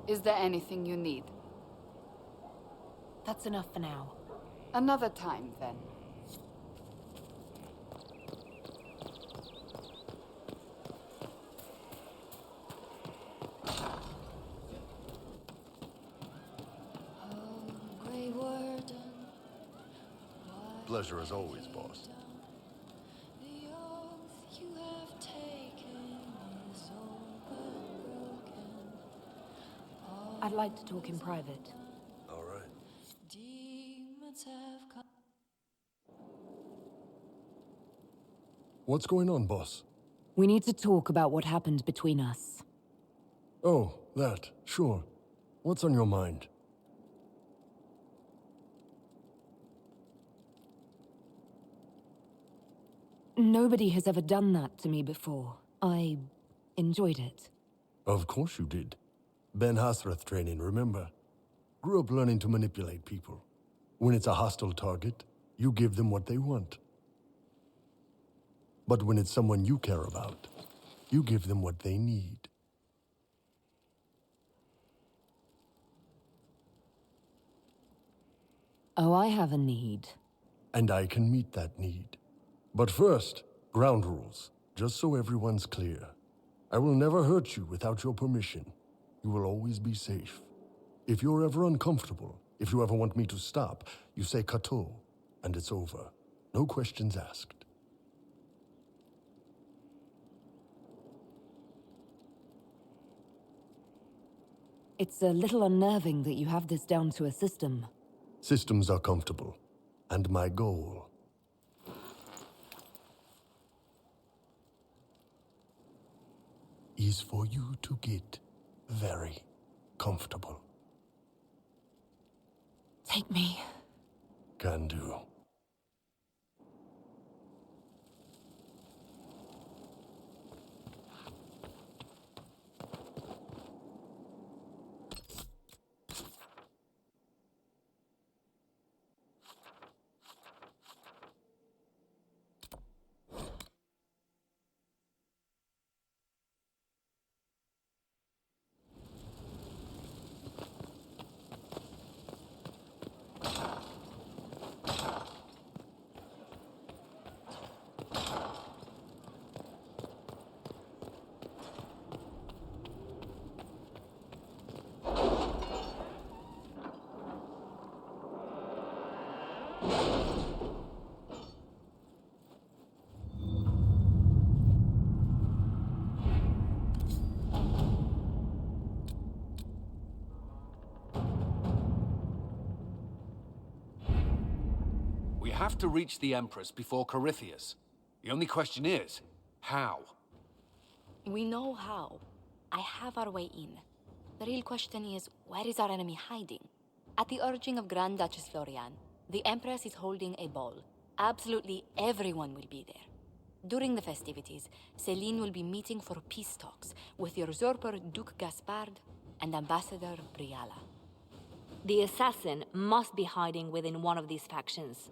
Is there anything you need? That's enough for now. Another time, then. Pleasure as always, boss. I'd like to talk in private. All right. What's going on, boss? We need to talk about what happened between us. Oh, that. Sure. What's on your mind? Nobody has ever done that to me before. I enjoyed it. Of course you did. Ben Hasrath training, remember? Grew up learning to manipulate people. When it's a hostile target, you give them what they want. But when it's someone you care about, you give them what they need. Oh, I have a need. And I can meet that need. But first, ground rules, just so everyone's clear. I will never hurt you without your permission. You will always be safe. If you're ever uncomfortable, if you ever want me to stop, you say Kato, and it's over. No questions asked. It's a little unnerving that you have this down to a system. Systems are comfortable. And my goal is for you to get very comfortable. Take me. Can do. We have to reach the Empress before Corypheus. The only question is, how? We know how. I have our way in. The real question is, where is our enemy hiding? At the urging of Grand Duchess Florian, the Empress is holding a ball. Absolutely everyone will be there. During the festivities, Céline will be meeting for peace talks with the usurper Duke Gaspard and Ambassador Briala. The assassin must be hiding within one of these factions.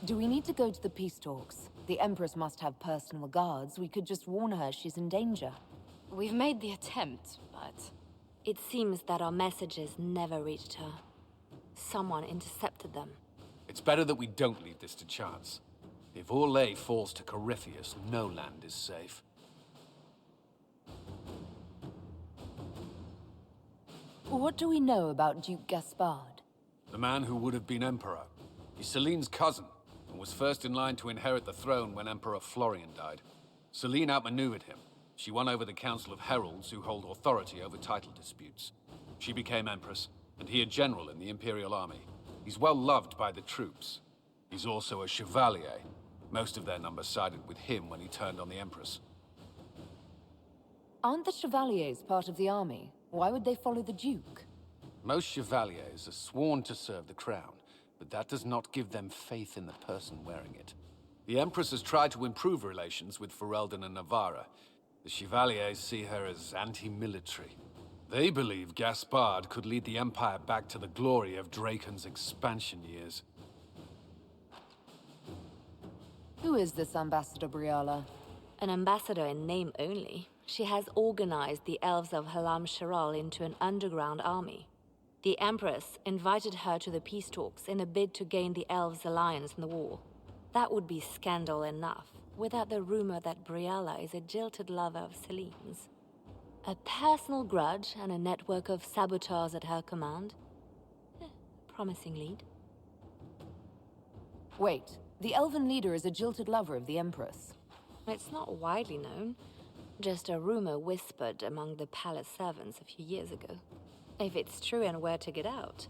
Do we need to go to the peace talks? The Empress must have personal guards. We could just warn her she's in danger. We've made the attempt, but... It seems that our messages never reached her. Someone intercepted them. It's better that we don't leave this to chance. If Orlais falls to Corypheus, no land is safe. What do we know about Duke Gaspard? The man who would have been Emperor. He's Céline's cousin, and was first in line to inherit the throne when Emperor Florian died. Céline outmaneuvered him. She won over the Council of Heralds, who hold authority over title disputes. She became Empress, and he a general in the Imperial Army. He's well loved by the troops. He's also a Chevalier. Most of their number sided with him when he turned on the Empress. Aren't the Chevaliers part of the army? Why would they follow the Duke? Most Chevaliers are sworn to serve the crown, but that does not give them faith in the person wearing it. The Empress has tried to improve relations with Ferelden and Navarra. The Chevaliers see her as anti-military. They believe Gaspard could lead the Empire back to the glory of Draken's expansion years. Who is this Ambassador Briala? An ambassador in name only, she has organized the elves of Halam Sharal into an underground army. The Empress invited her to the peace talks in a bid to gain the elves' alliance in the war. That would be scandal enough, without the rumor that Briala is a jilted lover of Celine's. A personal grudge and a network of saboteurs at her command. Promising lead. Wait, the elven leader is a jilted lover of the Empress. It's not widely known. Just a rumor whispered among the palace servants a few years ago. If it's true and were to get out,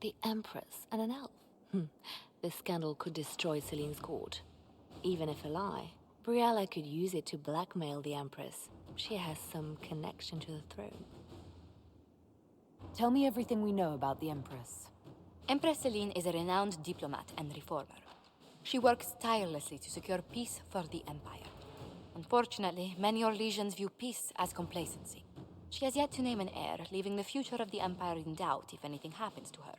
the Empress and an elf. The scandal could destroy Celine's court. Even if a lie, Briala could use it to blackmail the Empress. She has some connection to the throne. Tell me everything we know about the Empress. Empress Celine is a renowned diplomat and reformer. She works tirelessly to secure peace for the Empire. Unfortunately, many Orlesians view peace as complacency. She has yet to name an heir, leaving the future of the Empire in doubt if anything happens to her.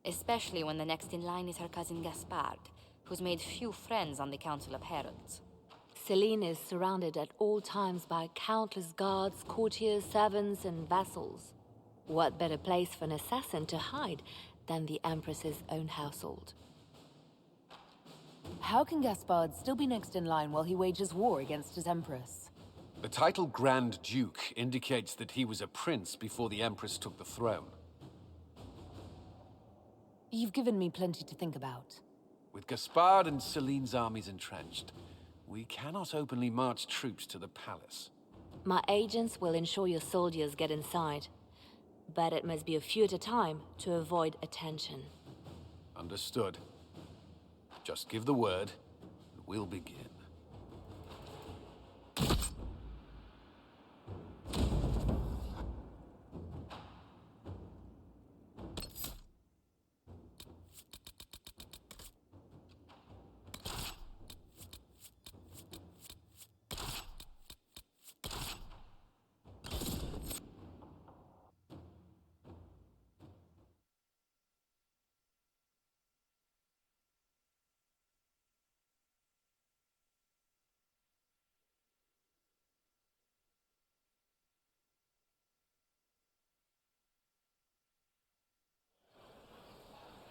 Especially when the next in line is her cousin Gaspard, who's made few friends on the Council of Heralds. Celine is surrounded at all times by countless guards, courtiers, servants, and vassals. What better place for an assassin to hide than the Empress's own household? How can Gaspard still be next in line while he wages war against his Empress? The title Grand Duke indicates that he was a prince before the Empress took the throne. You've given me plenty to think about. With Gaspard and Celine's armies entrenched, we cannot openly march troops to the palace. My agents will ensure your soldiers get inside. But it must be a few at a time to avoid attention. Understood. Just give the word, and we'll begin.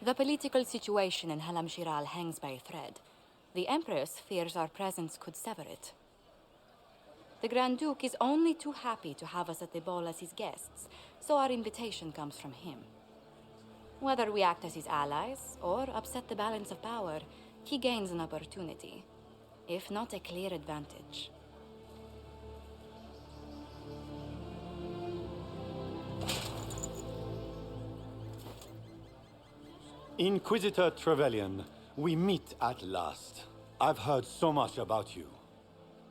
The political situation in Halam Shiral hangs by a thread. The Empress fears our presence could sever it. The Grand Duke is only too happy to have us at the ball as his guests, so our invitation comes from him. Whether we act as his allies or upset the balance of power, he gains an opportunity, if not a clear advantage. Inquisitor Trevelyan, we meet at last. I've heard so much about you.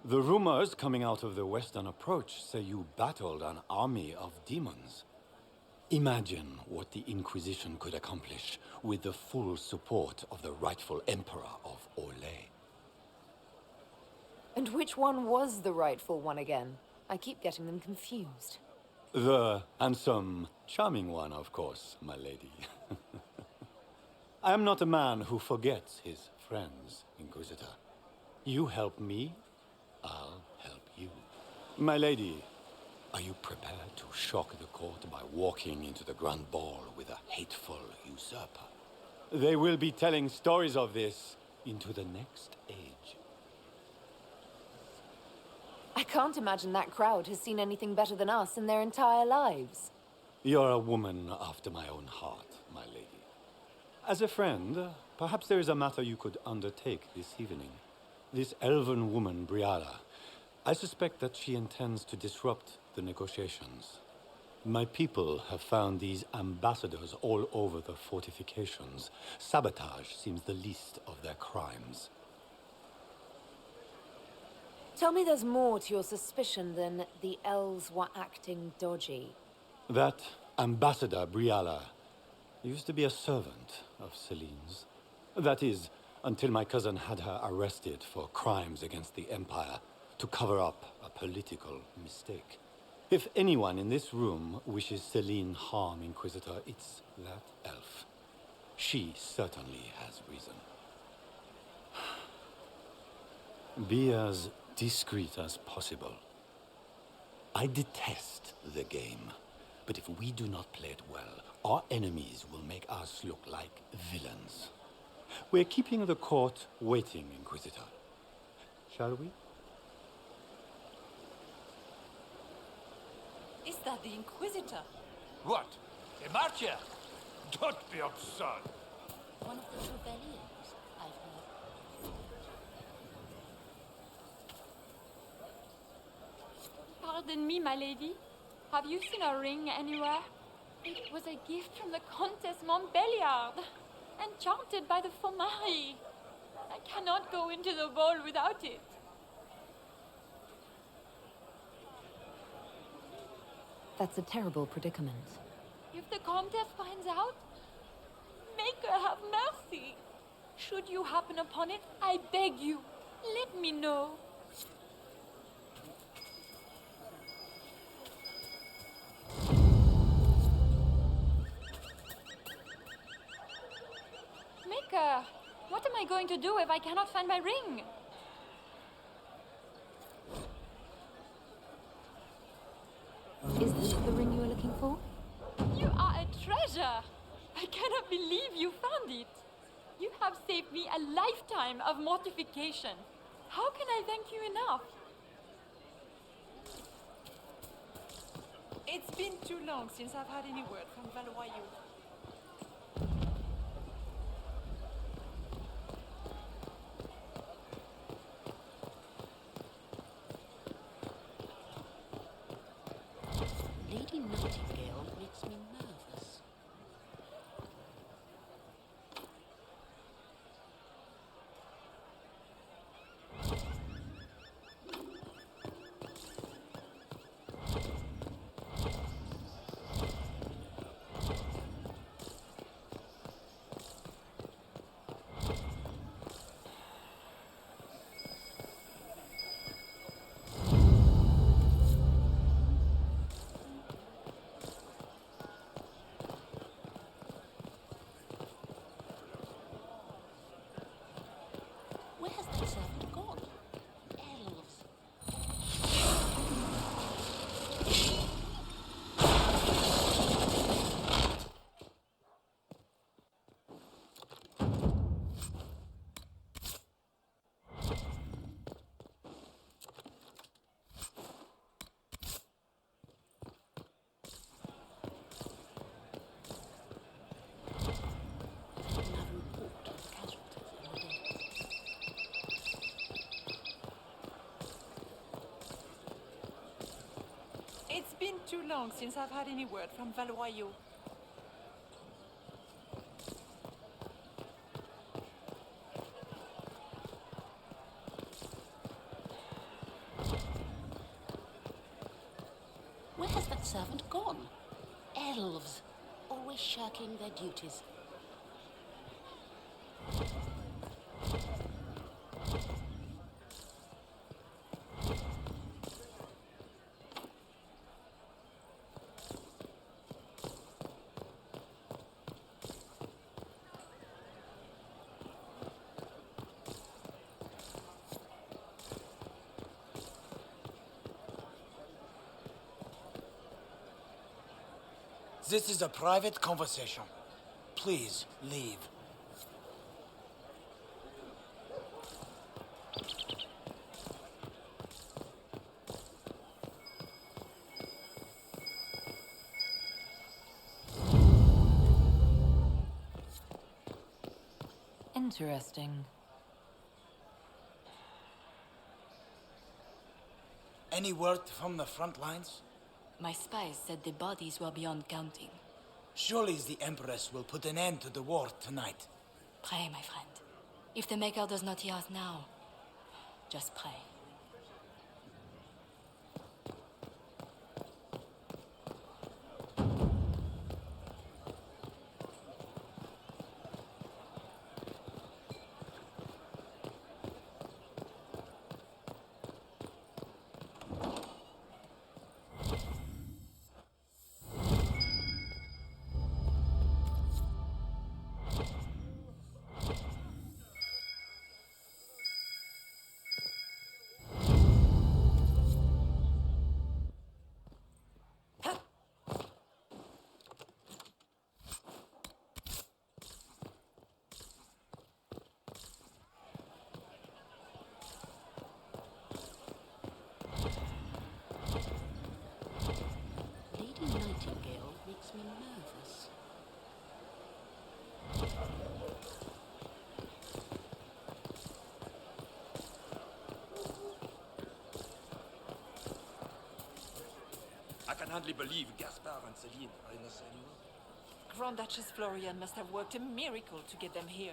The rumors coming out of the Western Approach say you battled an army of demons. Imagine what the Inquisition could accomplish with the full support of the rightful Emperor of Orlais. And which one was the rightful one again? I keep getting them confused. The handsome, charming one, of course, my lady. I am not a man who forgets his friends, Inquisitor. You help me, I'll help you. My lady, are you prepared to shock the court by walking into the Grand Ball with a hateful usurper? They will be telling stories of this into the next age. I can't imagine that crowd has seen anything better than us in their entire lives. You're a woman after my own heart, my lady. As a friend, perhaps there is a matter you could undertake this evening. This elven woman, Briala, I suspect that she intends to disrupt the negotiations. My people have found these ambassadors all over the fortifications. Sabotage seems the least of their crimes. Tell me there's more to your suspicion than the elves were acting dodgy. That Ambassador Briala used to be a servant of Celine's. That is, until my cousin had her arrested for crimes against the Empire to cover up a political mistake. If anyone in this room wishes Celine harm, Inquisitor, it's that elf. She certainly has reason. Be as discreet as possible. I detest the game, but if we do not play it well, our enemies will make us look like villains. We're keeping the court waiting, Inquisitor. Shall we? Is that the Inquisitor? What? A marcher? Don't be absurd. One of the Trevellians, I've heard. Pardon me, my lady. Have you seen a ring anywhere? It was a gift from the Countess Montbelliard, enchanted by the Fomari. I cannot go into the ball without it. That's a terrible predicament. If the Countess finds out, make her have mercy. Should you happen upon it, I beg you, let me know. Maker, what am I going to do if I cannot find my ring? Is this the ring you were looking for? You are a treasure! I cannot believe you found it. You have saved me a lifetime of mortification. How can I thank you enough? It's been too long since I've had any word from Valois. Lady Nightingale makes me nervous. Where has that servant gone? Elves. Another report of casualties in the day. It's been too long since I've had any word from Valois. Where has that servant gone? Elves. Always shirking their duties. This is a private conversation. Please leave. Interesting. Any word from the front lines? My spies said the bodies were beyond counting. Surely the Empress will put an end to the war tonight. Pray, my friend. If the Maker does not hear us now, just pray. makes me nervous. I can hardly believe Gaspard and Celine are in the same room. Grand Duchess Florian must have worked a miracle to get them here.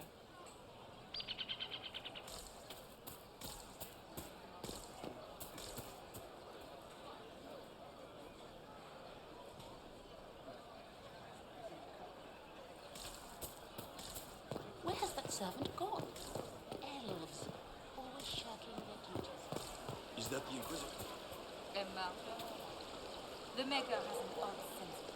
Where has that servant gone? Elves, always shirking their duties. Is that the Inquisitor? Emma, the Maker has an odd sense of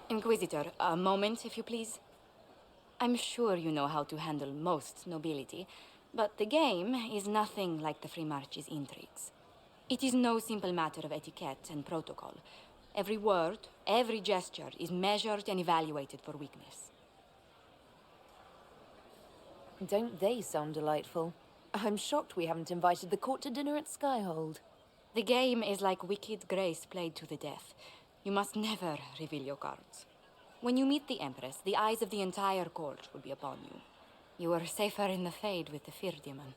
Inquisitor, a moment, if you please. I'm sure you know how to handle most nobility, but the game is nothing like the Free March's intrigues. It is no simple matter of etiquette and protocol. Every word, every gesture is measured and evaluated for weakness. Don't they sound delightful? I'm shocked we haven't invited the court to dinner at Skyhold. The game is like Wicked Grace played to the death. You must never reveal your cards. When you meet the Empress, the eyes of the entire court will be upon you. You are safer in the Fade with the Fear Demon.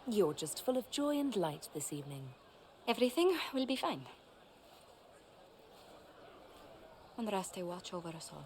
You're just full of joy and light this evening. Everything will be fine. Andraste, watch over us all.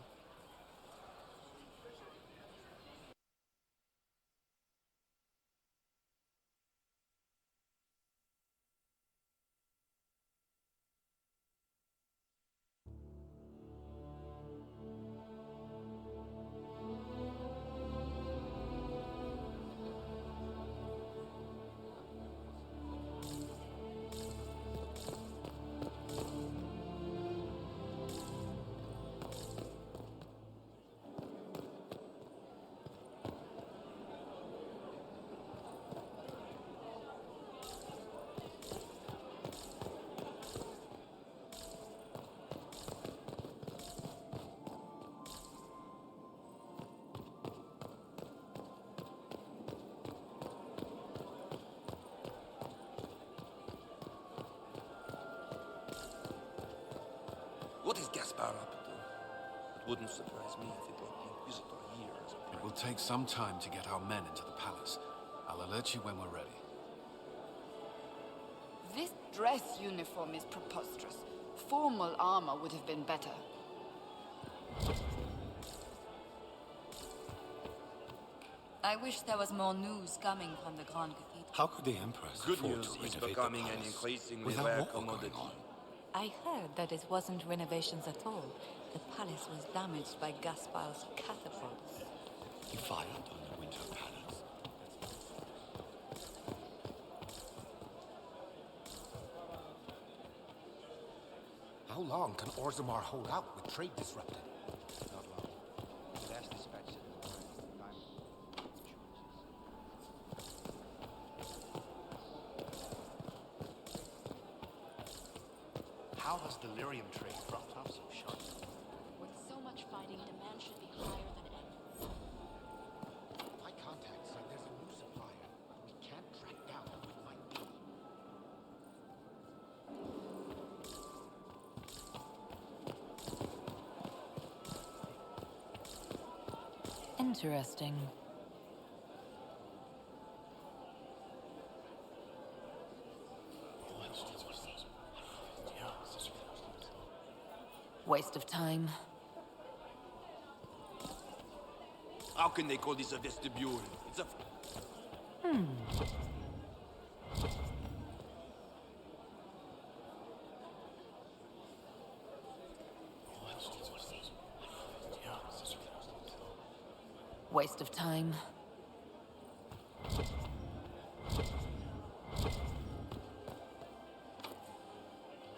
What is Gaspard up to? It wouldn't surprise me if he brought the Inquisitor here as a It prey. will take some time to get our men into the palace. I'll alert you when we're ready. This dress uniform is preposterous. Formal armor would have been better. I wish there was more news coming from the Grand Cathedral. How could the Empress Good afford news to is renovate becoming the an palace increasingly without rare war commodity. going on? I heard that it wasn't renovations at all. The palace was damaged by Gaspard's catapults. He fired on the Winter Palace. How long can Orzammar hold out with trade disrupted? Not long. The last dispatch said the time How has delirium trade dropped off so sharp? With so much fighting, demand should be higher than ever. My contact said there's a new supplier, but we can't track down who it might be. Interesting. Waste of time. How can they call this a vestibule? It's a... Waste of time.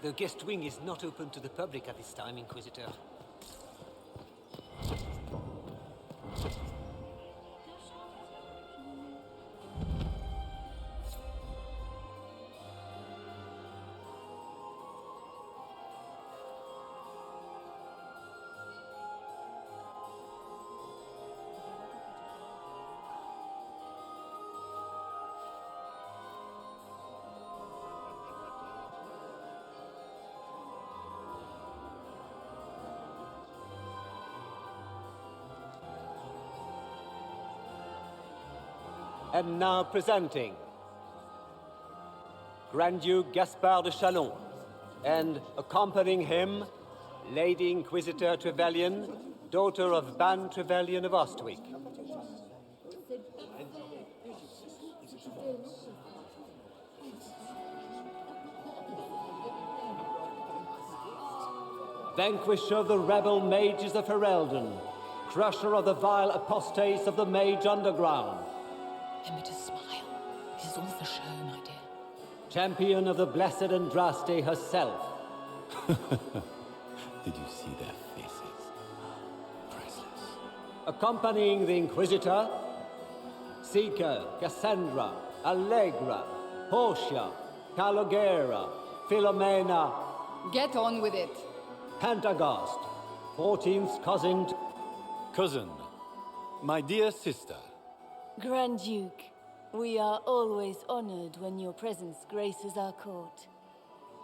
The guest wing is not open to the public at this time, Inquisitor. And now presenting Grand Duke Gaspard de Chalon, and accompanying him, Lady Inquisitor Trevelyan, daughter of Ban Trevelyan of Ostwick. Vanquisher of the rebel mages of Ferelden, crusher of the vile apostates of the Mage Underground. Remember to smile. This is all for show, my dear. Champion of the Blessed Andraste herself. Did you see their faces? Priceless. Accompanying the Inquisitor, Seeker, Cassandra, Allegra, Portia, Calogera, Philomena. Get on with it. Pantagast, 14th cousin to... Cousin, my dear sister. Grand Duke, we are always honored when your presence graces our court.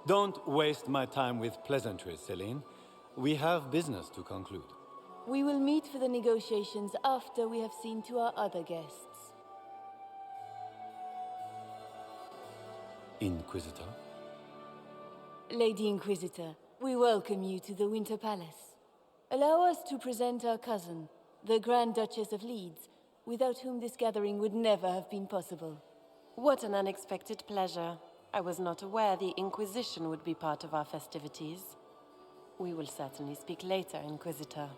Don't waste my time with pleasantries, Celine. We have business to conclude. We will meet for the negotiations after we have seen to our other guests. Inquisitor? Lady Inquisitor, we welcome you to the Winter Palace. Allow us to present our cousin, the Grand Duchess of Leeds, without whom this gathering would never have been possible. What an unexpected pleasure. I was not aware the Inquisition would be part of our festivities. We will certainly speak later, Inquisitor.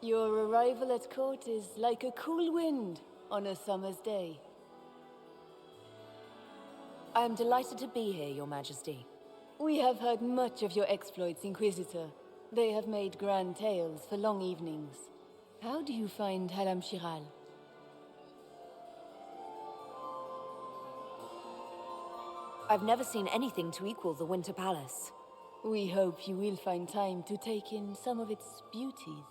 Your arrival at court is like a cool wind on a summer's day. I am delighted to be here, Your Majesty. We have heard much of your exploits, Inquisitor. They have made grand tales for long evenings. How do you find Halam Shiral? I've never seen anything to equal the Winter Palace. We hope you will find time to take in some of its beauties.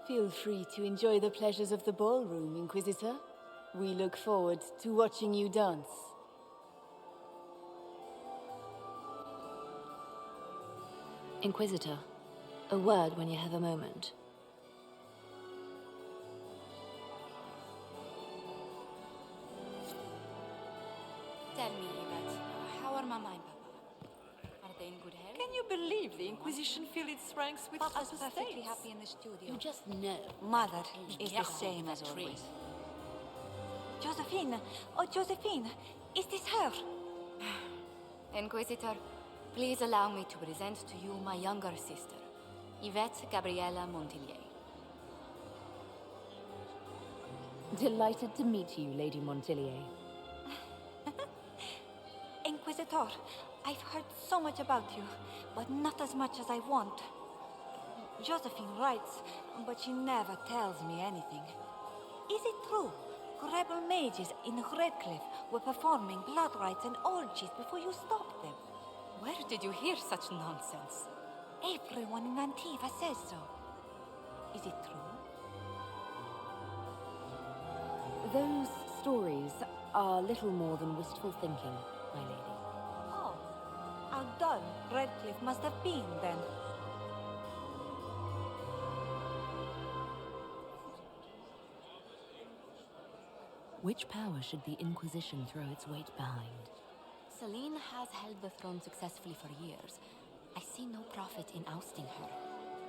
Feel free to enjoy the pleasures of the ballroom, Inquisitor. We look forward to watching you dance. Inquisitor, a word when you have a moment. Tell me, Yvette, how are Mama and Papa? Are they in good health? Can you believe the Inquisition filled its ranks with Papa's apostates? perfectly happy in the studio. You just know. Mother is Get the on same with as the tree. always. Josephine! Oh, Josephine! Is this her? Inquisitor, please allow me to present to you my younger sister, Yvette Gabriella Montillier. Delighted to meet you, Lady Montillier. Inquisitor, I've heard so much about you, but not as much as I want. Josephine writes, but she never tells me anything. Is it true? Rebel mages in Redcliffe were performing blood rites and orgies before you stopped them. Where did you hear such nonsense? Everyone in Antiva says so. Is it true? Those stories are little more than wistful thinking, my lady. Oh, how dull Redcliffe must have been then. Which power should the Inquisition throw its weight behind? Celine has held the throne successfully for years. I see no profit in ousting her.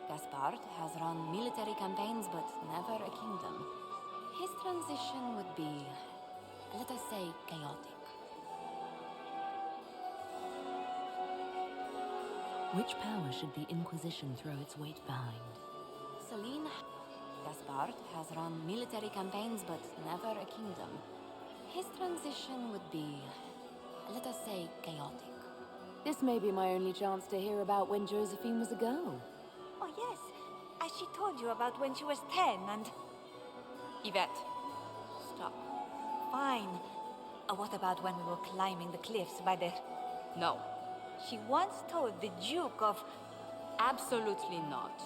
Gaspard has run military campaigns, but never a kingdom. His transition would be, let us say, chaotic. Which power should the Inquisition throw its weight behind? Celine Gaspard has run military campaigns, but never a kingdom. His transition would be, let us say, chaotic. This may be my only chance to hear about when Josephine was a girl. Oh, yes. As she told you about when she was 10 and... Yvette, stop. Fine. What about when we were climbing the cliffs by the... No. She once told the Duke of... Absolutely not.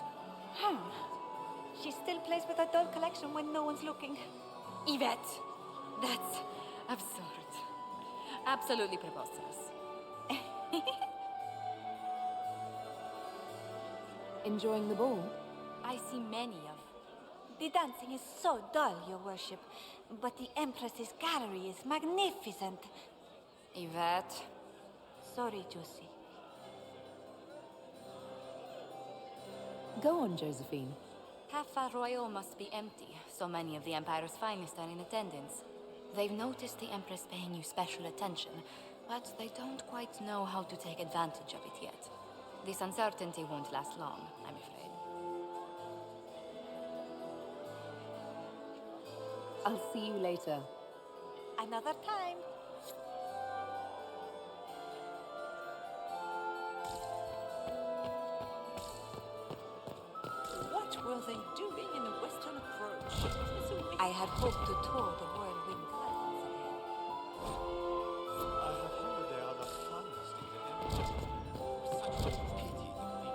She still plays with her doll collection when no one's looking. Yvette! That's absurd. Absolutely preposterous. Enjoying the ball? I see many of. The dancing is so dull, Your Worship. But the Empress's gallery is magnificent. Yvette. Sorry, Josie. Go on, Josephine. Half Royal must be empty. So many of the Empire's finest are in attendance. They've noticed the Empress paying you special attention, but they don't quite know how to take advantage of it yet. This uncertainty won't last long, I'm afraid. I'll see you later. Another time. What were they doing in the western approach? I had hoped to tour the whirlwind gardens again. I have heard they are the finest in the Empire. Such a pity that we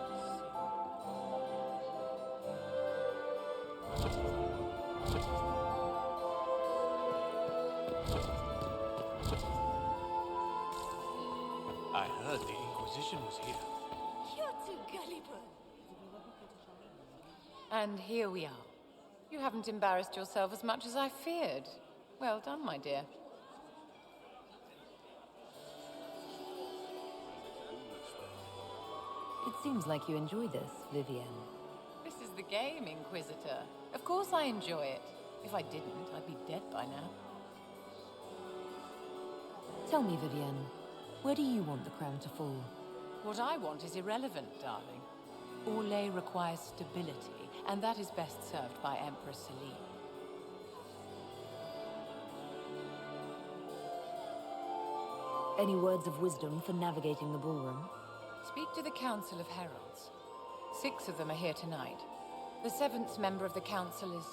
I heard the Inquisition was here. You're too gullible. And here we are. You haven't embarrassed yourself as much as I feared. Well done, my dear. It seems like you enjoy this, Vivienne. This is the game, Inquisitor. Of course I enjoy it. If I didn't, I'd be dead by now. Tell me, Vivienne, where do you want the crown to fall? What I want is irrelevant, darling. Orlais requires stability, and that is best served by Empress Celine. Any words of wisdom for navigating the ballroom? Speak to the Council of Heralds. 6 of them are here tonight. The 7th member of the Council is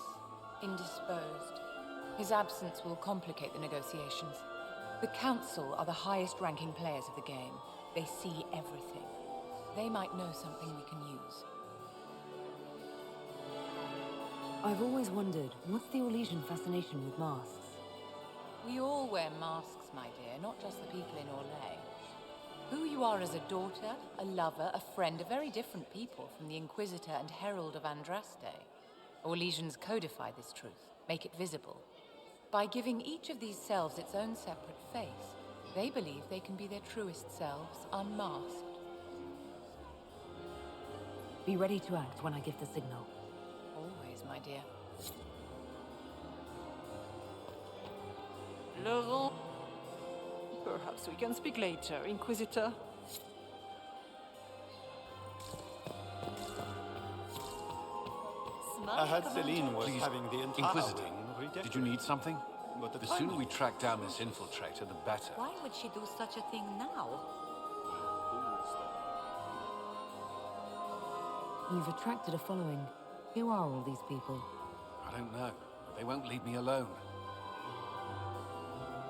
indisposed. His absence will complicate the negotiations. The Council are the highest-ranking players of the game. They see everything. They might know something we can use. I've always wondered, what's the Orlesian fascination with masks? We all wear masks, my dear, not just the people in Orlais. Who you are as a daughter, a lover, a friend are very different people from the Inquisitor and Herald of Andraste. Orlesians codify this truth, make it visible. By giving each of these selves its own separate face, they believe they can be their truest selves, unmasked. Be ready to act when I give the signal. Always, my dear. Laurent? Perhaps we can speak later, Inquisitor. I heard Celine was Please, having the entire Inquisitor, wing redecorated. did you need something? But The sooner we track down this infiltrator, the better. Why would she do such a thing now? You've attracted a following. Who are all these people? I don't know. They won't leave me alone.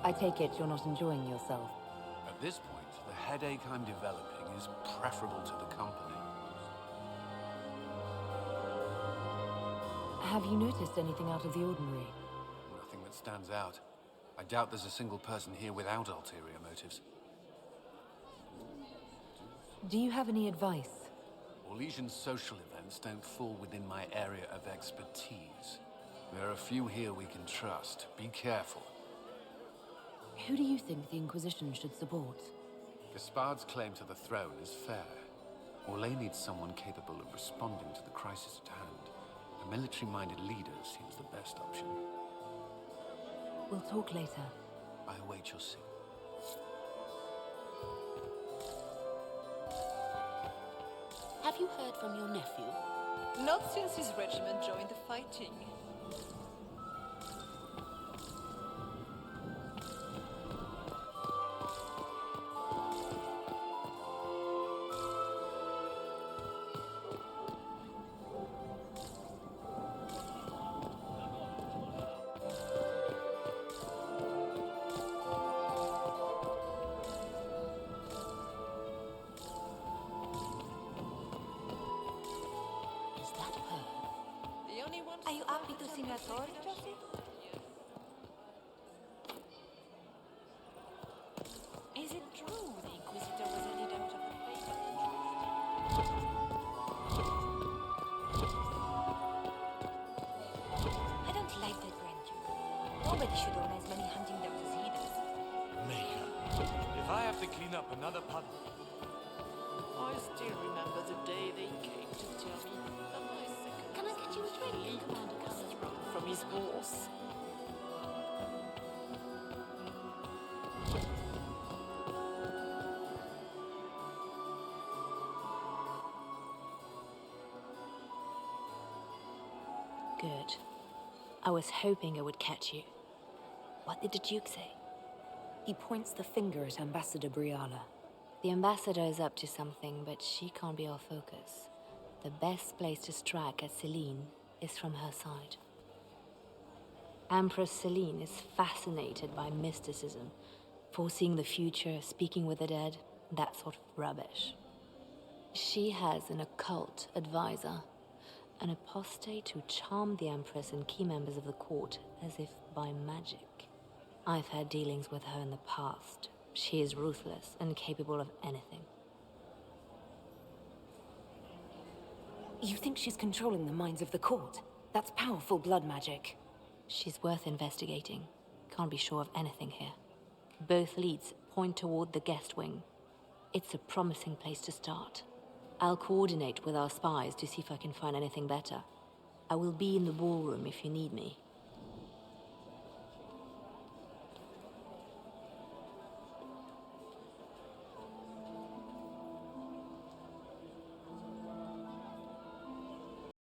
I take it you're not enjoying yourself. At this point, the headache I'm developing is preferable to the company. Have you noticed anything out of the ordinary? Nothing that stands out. I doubt there's a single person here without ulterior motives. Do you have any advice? Orlesian social events don't fall within my area of expertise. There are a few here we can trust. Be careful. Who do you think the Inquisition should support? Gaspard's claim to the throne is fair. Orlais needs someone capable of responding to the crisis at hand. A military-minded leader seems the best option. We'll talk later. I await your signal. Have you heard from your nephew? Not since his regiment joined the fighting. Nobody should own as many hunting dogs as he does. Maker, if I have to clean up another puddle. I still remember the day they came to tell me that my second Can I get you a drink, Commander Cullen? sprung from his horse. Good. I was hoping I would catch you. What did the Duke say? He points the finger at Ambassador Briala. The ambassador is up to something, but she can't be our focus. The best place to strike at Celine is from her side. Empress Celine is fascinated by mysticism, foreseeing the future, speaking with the dead, that sort of rubbish. She has an occult advisor, an apostate who charmed the Empress and key members of the court as if by magic. I've had dealings with her in the past. She is ruthless and capable of anything. You think she's controlling the minds of the court? That's powerful blood magic. She's worth investigating. Can't be sure of anything here. Both leads point toward the guest wing. It's a promising place to start. I'll coordinate with our spies to see if I can find anything better. I will be in the ballroom if you need me.